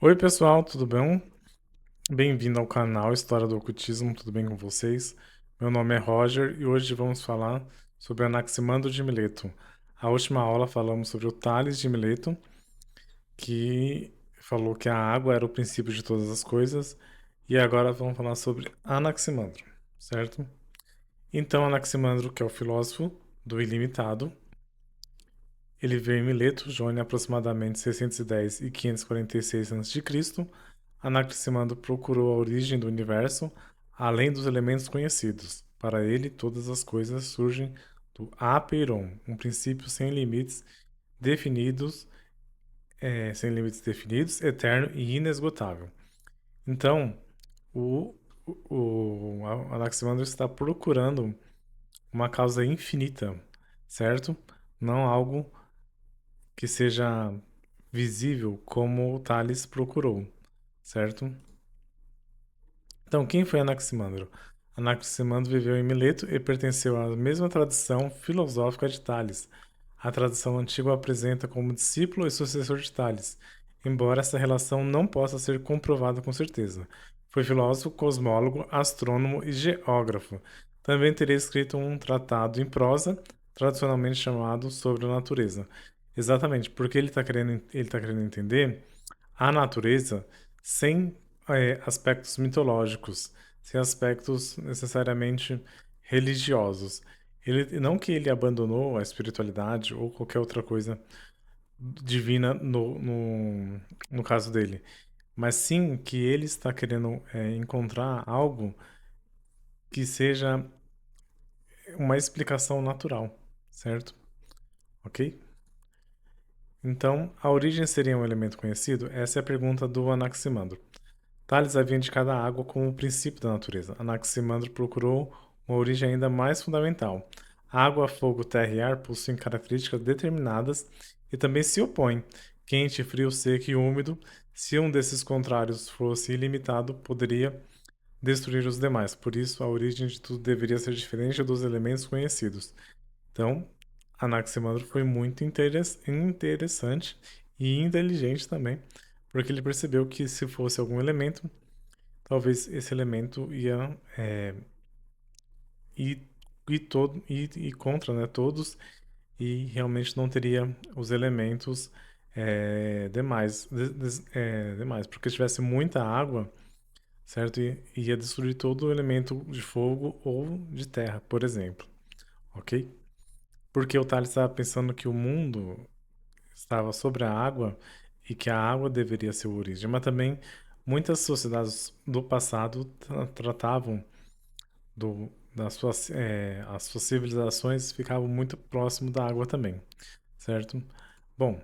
Oi pessoal, tudo bem? Bem-vindo ao canal História do Ocultismo, tudo bem com vocês? Meu nome é Roger e hoje vamos falar sobre Anaximandro de Mileto. A última aula falamos sobre o Tales de Mileto, que falou que a água era o princípio de todas as coisas, e agora vamos falar sobre Anaximandro, certo? Então, Anaximandro, que é o filósofo do ilimitado, ele veio em Mileto, Jônia, aproximadamente 610 e 546 a.C. Anaximandro procurou a origem do universo além dos elementos conhecidos. Para ele, todas as coisas surgem do apeiron, um princípio sem limites definidos, eterno e inesgotável. Então, o, o Anaximandro está procurando uma causa infinita, certo? Não algo que seja visível como o Tales procurou, certo? Então, quem foi Anaximandro? Anaximandro viveu em Mileto e pertenceu à mesma tradição filosófica de Tales. A tradição antiga o apresenta como discípulo e sucessor de Tales, embora essa relação não possa ser comprovada com certeza. Foi filósofo, cosmólogo, astrônomo e geógrafo. Também teria escrito um tratado em prosa, tradicionalmente chamado Sobre a Natureza. Exatamente, porque ele tá querendo entender a natureza sem aspectos mitológicos, sem aspectos necessariamente religiosos. Não que ele abandonou a espiritualidade ou qualquer outra coisa divina no caso dele, mas sim que ele está querendo encontrar algo que seja uma explicação natural, certo? Ok? Então, a origem seria um elemento conhecido? Essa é a pergunta do Anaximandro. Tales havia indicado a água como o princípio da natureza. Anaximandro procurou uma origem ainda mais fundamental. Água, fogo, terra e ar possuem características determinadas e também se opõem. Quente, frio, seco e úmido. Se um desses contrários fosse ilimitado, poderia destruir os demais. Por isso, a origem de tudo deveria ser diferente dos elementos conhecidos. Então, Anaximandro foi muito interessante e inteligente também, porque ele percebeu que se fosse algum elemento, talvez esse elemento ia ir, ir contra, né, todos e realmente não teria os elementos demais, porque se tivesse muita água, certo, ia destruir todo o elemento de fogo ou de terra, por exemplo, ok? Porque o Thales estava pensando que o mundo estava sobre a água e que a água deveria ser a origem, mas também muitas sociedades do passado tratavam as suas civilizações ficavam muito próximo da água também, certo? Bom,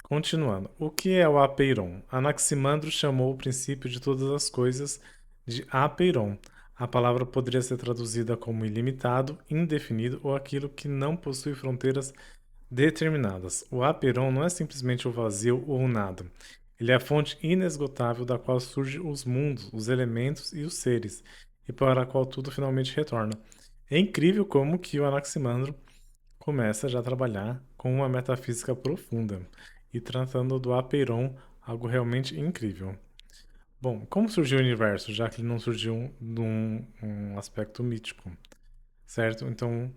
continuando. O que é o apeiron? Anaximandro chamou o princípio de todas as coisas de apeiron. A palavra poderia ser traduzida como ilimitado, indefinido ou aquilo que não possui fronteiras determinadas. O apeiron não é simplesmente o vazio ou o nada. Ele é a fonte inesgotável da qual surgem os mundos, os elementos e os seres, e para a qual tudo finalmente retorna. É incrível como que o Anaximandro começa já a trabalhar com uma metafísica profunda e tratando do apeiron, algo realmente incrível. Bom, como surgiu o universo, já que ele não surgiu num um aspecto mítico, certo? Então,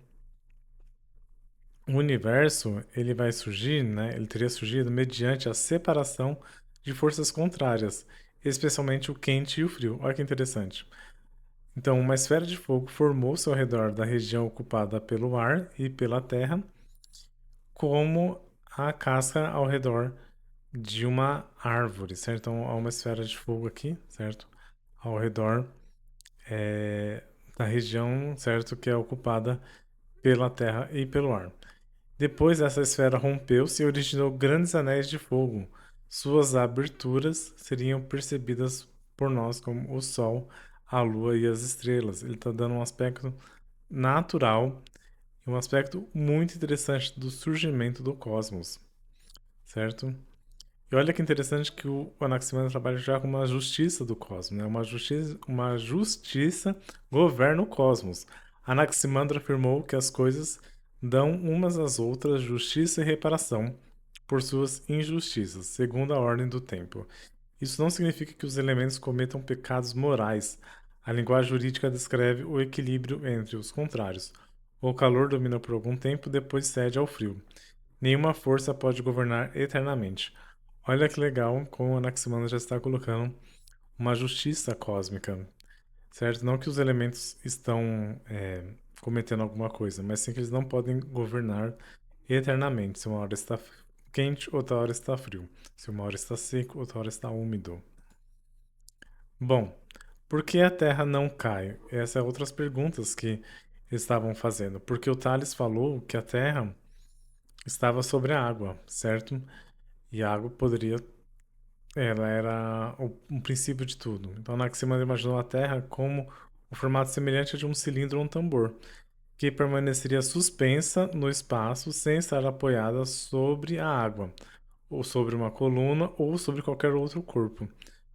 o universo ele vai surgir, né? Ele teria surgido mediante a separação de forças contrárias, especialmente o quente e o frio. Olha que interessante. Então, uma esfera de fogo formou-se ao redor da região ocupada pelo ar e pela terra, como a casca ao redor de uma árvore, certo? Então, há uma esfera de fogo aqui, certo? Ao redor é, da região, certo? Que é ocupada pela terra e pelo ar. Depois essa esfera rompeu-se e originou grandes anéis de fogo. Suas aberturas seriam percebidas por nós como o Sol, a Lua e as estrelas. Ele está dando um aspecto natural e um aspecto muito interessante do surgimento do cosmos, certo? E olha que interessante que o Anaximandro trabalha já com uma justiça do cosmos, né? Uma justiça governa o cosmos. Anaximandro afirmou que as coisas dão umas às outras justiça e reparação por suas injustiças, segundo a ordem do tempo. Isso não significa que os elementos cometam pecados morais. A linguagem jurídica descreve o equilíbrio entre os contrários. O calor domina por algum tempo, depois cede ao frio. Nenhuma força pode governar eternamente. Olha que legal como Anaximander já está colocando uma justiça cósmica, certo? Não que os elementos estão cometendo alguma coisa, mas sim que eles não podem governar eternamente. Se uma hora está quente, outra hora está frio. Se uma hora está seco, outra hora está úmido. Bom, por que a Terra não cai? Essas são outras perguntas que estavam fazendo. Porque o Thales falou que a Terra estava sobre a água, certo? E a água poderia. Ela era o princípio de tudo. Então, Anaximander imaginou a Terra como o formato semelhante a de um cilindro ou um tambor, que permaneceria suspensa no espaço sem estar apoiada sobre a água, ou sobre uma coluna, ou sobre qualquer outro corpo.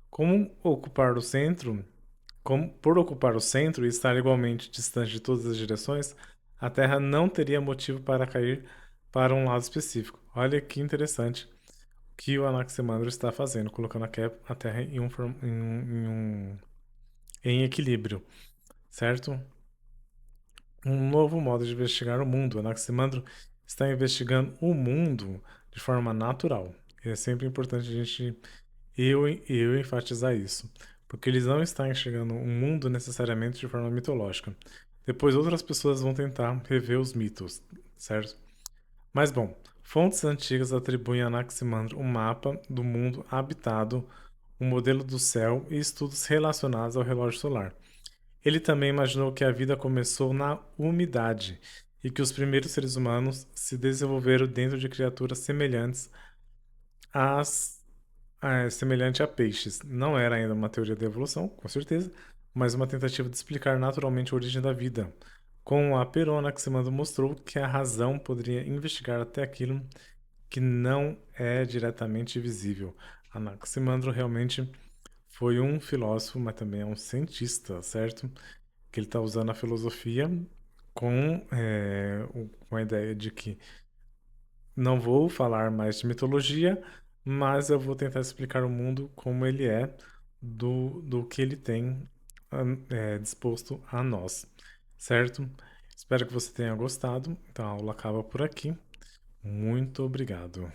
Como ocupar o centro por ocupar o centro e estar igualmente distante de todas as direções, a Terra não teria motivo para cair para um lado específico. Olha que interessante o que o Anaximandro está fazendo, colocando a Terra em equilíbrio, certo? Um novo modo de investigar o mundo. Anaximandro está investigando o mundo de forma natural. E é sempre importante a gente eu enfatizar isso, porque eles não estão enxergando o mundo necessariamente de forma mitológica. Depois outras pessoas vão tentar rever os mitos, certo? Mas bom, fontes antigas atribuem a Anaximandro um mapa do mundo habitado, um modelo do céu e estudos relacionados ao relógio solar. Ele também imaginou que a vida começou na umidade e que os primeiros seres humanos se desenvolveram dentro de criaturas às semelhante a peixes. Não era ainda uma teoria da evolução, com certeza, mas uma tentativa de explicar naturalmente a origem da vida. Com a Perona, Anaximandro mostrou que a razão poderia investigar até aquilo que não é diretamente visível. Anaximandro realmente foi um filósofo, mas também é um cientista, certo? Que ele está usando a filosofia com a ideia de que não vou falar mais de mitologia, mas eu vou tentar explicar o mundo como ele é, do que ele tem disposto a nós, certo? Espero que você tenha gostado. Então a aula acaba por aqui. Muito obrigado.